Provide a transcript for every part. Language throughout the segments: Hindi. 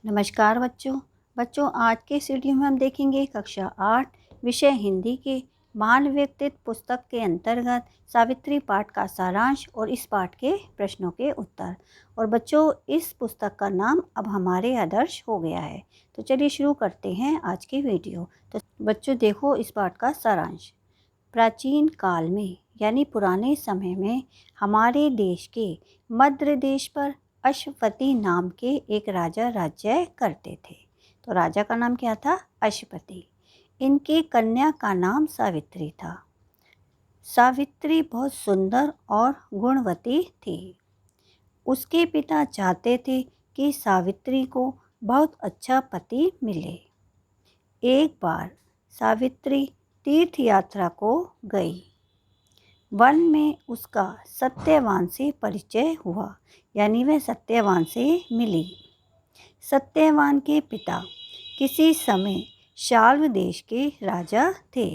नमस्कार बच्चों। आज के इस वीडियो में हम देखेंगे कक्षा 8 विषय हिंदी के महान व्यक्तित्व पुस्तक के अंतर्गत सावित्री पाठ का सारांश और इस पाठ के प्रश्नों के उत्तर। और बच्चों, इस पुस्तक का नाम अब हमारे आदर्श हो गया है। तो चलिए शुरू करते हैं आज की वीडियो। तो बच्चों देखो इस पाठ का सारांश। प्राचीन काल में यानी पुराने समय में हमारे देश के मध्य देश पर अश्वपति नाम के एक राजा राज्य करते थे। तो राजा का नाम क्या था? अश्वपति। इनके कन्या का नाम सावित्री था। सावित्री बहुत सुंदर और गुणवती थी। उसके पिता चाहते थे कि सावित्री को बहुत अच्छा पति मिले। एक बार सावित्री तीर्थ यात्रा को गई। वन में उसका सत्यवान से परिचय हुआ, यानी वह सत्यवान से मिली। सत्यवान के पिता किसी समय शाल्व देश के राजा थे।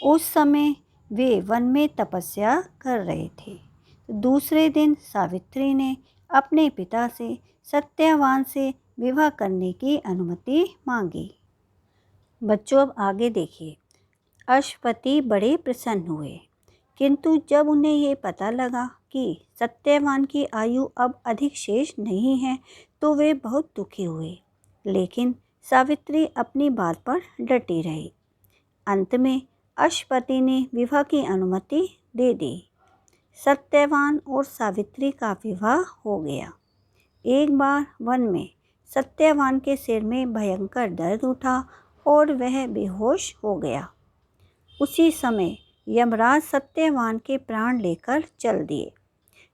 उस समय वे वन में तपस्या कर रहे थे। दूसरे दिन सावित्री ने अपने पिता से सत्यवान से विवाह करने की अनुमति मांगी। बच्चों अब आगे देखिए। अश्वपति बड़े प्रसन्न हुए, किंतु जब उन्हें ये पता लगा कि सत्यवान की आयु अब अधिक शेष नहीं है तो वे बहुत दुखी हुए। लेकिन सावित्री अपनी बात पर डटी रही। अंत में अश्वपति ने विवाह की अनुमति दे दी। सत्यवान और सावित्री का विवाह हो गया। एक बार वन में सत्यवान के सिर में भयंकर दर्द उठा और वह बेहोश हो गया। उसी समय यमराज सत्यवान के प्राण लेकर चल दिए।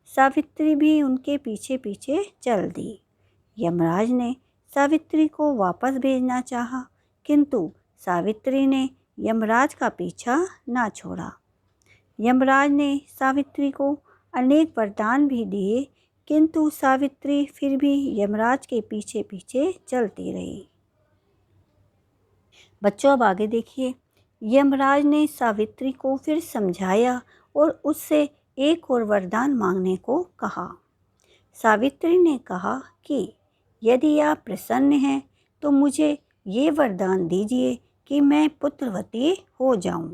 सावित्री भी उनके पीछे पीछे चल दी। यमराज ने सावित्री को वापस भेजना चाहा, किंतु सावित्री ने यमराज का पीछा ना छोड़ा। यमराज ने सावित्री को अनेक वरदान भी दिए, किंतु सावित्री फिर भी यमराज के पीछे पीछे चलती रही। बच्चों अब आगे देखिए। यमराज ने सावित्री को फिर समझाया और उससे एक और वरदान मांगने को कहा। सावित्री ने कहा कि यदि आप प्रसन्न हैं तो मुझे ये वरदान दीजिए कि मैं पुत्रवती हो जाऊं।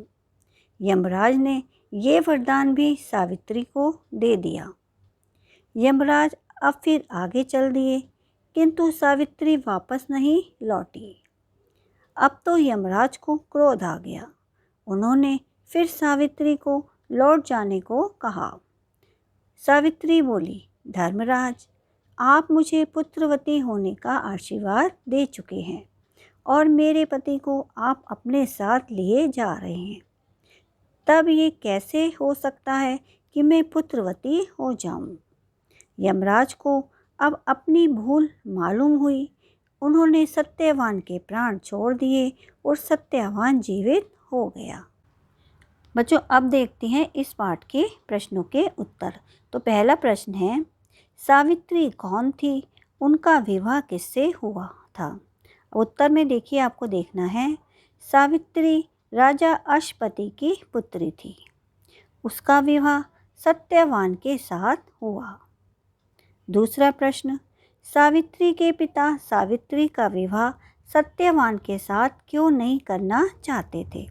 यमराज ने ये वरदान भी सावित्री को दे दिया। यमराज अब फिर आगे चल दिए, किंतु सावित्री वापस नहीं लौटी। अब तो यमराज को क्रोध आ गया। उन्होंने फिर सावित्री को लौट जाने को कहा। सावित्री बोली, धर्मराज, आप मुझे पुत्रवती होने का आशीर्वाद दे चुके हैं और मेरे पति को आप अपने साथ लिए जा रहे हैं। तब ये कैसे हो सकता है कि मैं पुत्रवती हो जाऊं? यमराज को अब अपनी भूल मालूम हुई। उन्होंने सत्यवान के प्राण छोड़ दिए और सत्यवान जीवित हो गया। बच्चों अब देखते हैं इस पाठ के प्रश्नों के उत्तर। तो पहला प्रश्न है, सावित्री कौन थी? उनका विवाह किससे हुआ था? उत्तर में देखिए, आपको देखना है। सावित्री राजा अश्वपति की पुत्री थी। उसका विवाह सत्यवान के साथ हुआ। दूसरा प्रश्न, सावित्री के पिता सावित्री का विवाह सत्यवान के साथ क्यों नहीं करना चाहते थे?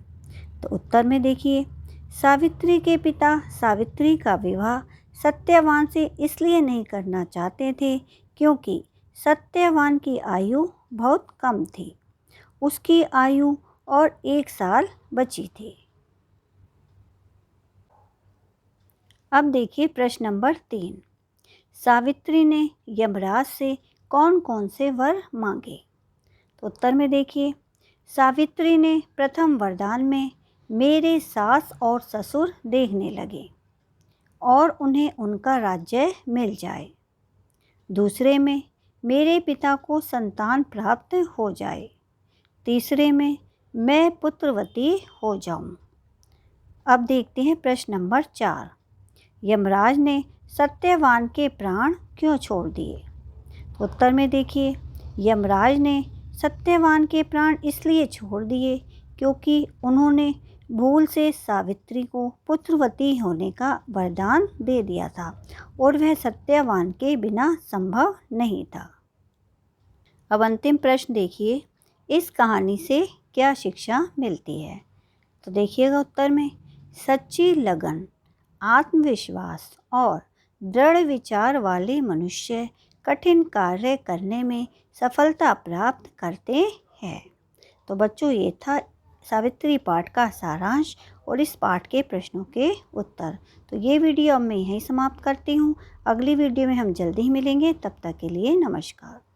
तो उत्तर में देखिए, सावित्री के पिता सावित्री का विवाह सत्यवान से इसलिए नहीं करना चाहते थे क्योंकि सत्यवान की आयु बहुत कम थी। उसकी आयु और 1 साल बची थी। अब देखिए प्रश्न नंबर 3। सावित्री ने यमराज से कौन कौन से वर मांगे? तो उत्तर में देखिए, सावित्री ने प्रथम वरदान में मेरे सास और ससुर देखने लगे और उन्हें उनका राज्य मिल जाए। दूसरे में मेरे पिता को संतान प्राप्त हो जाए। तीसरे में मैं पुत्रवती हो जाऊं। अब देखते हैं प्रश्न नंबर 4। यमराज ने सत्यवान के प्राण क्यों छोड़ दिए? उत्तर में देखिए, यमराज ने सत्यवान के प्राण इसलिए छोड़ दिए क्योंकि उन्होंने भूल से सावित्री को पुत्रवती होने का वरदान दे दिया था और वह सत्यवान के बिना संभव नहीं था। अब अंतिम प्रश्न देखिए, इस कहानी से क्या शिक्षा मिलती है? तो देखिएगा उत्तर में, सच्ची लगन, आत्मविश्वास और दृढ़ विचार वाले मनुष्य कठिन कार्य करने में सफलता प्राप्त करते हैं। तो बच्चों, ये था सावित्री पाठ का सारांश और इस पाठ के प्रश्नों के उत्तर। तो ये वीडियो अब मैं यहीं समाप्त करती हूँ। अगली वीडियो में हम जल्दी ही मिलेंगे। तब तक के लिए नमस्कार।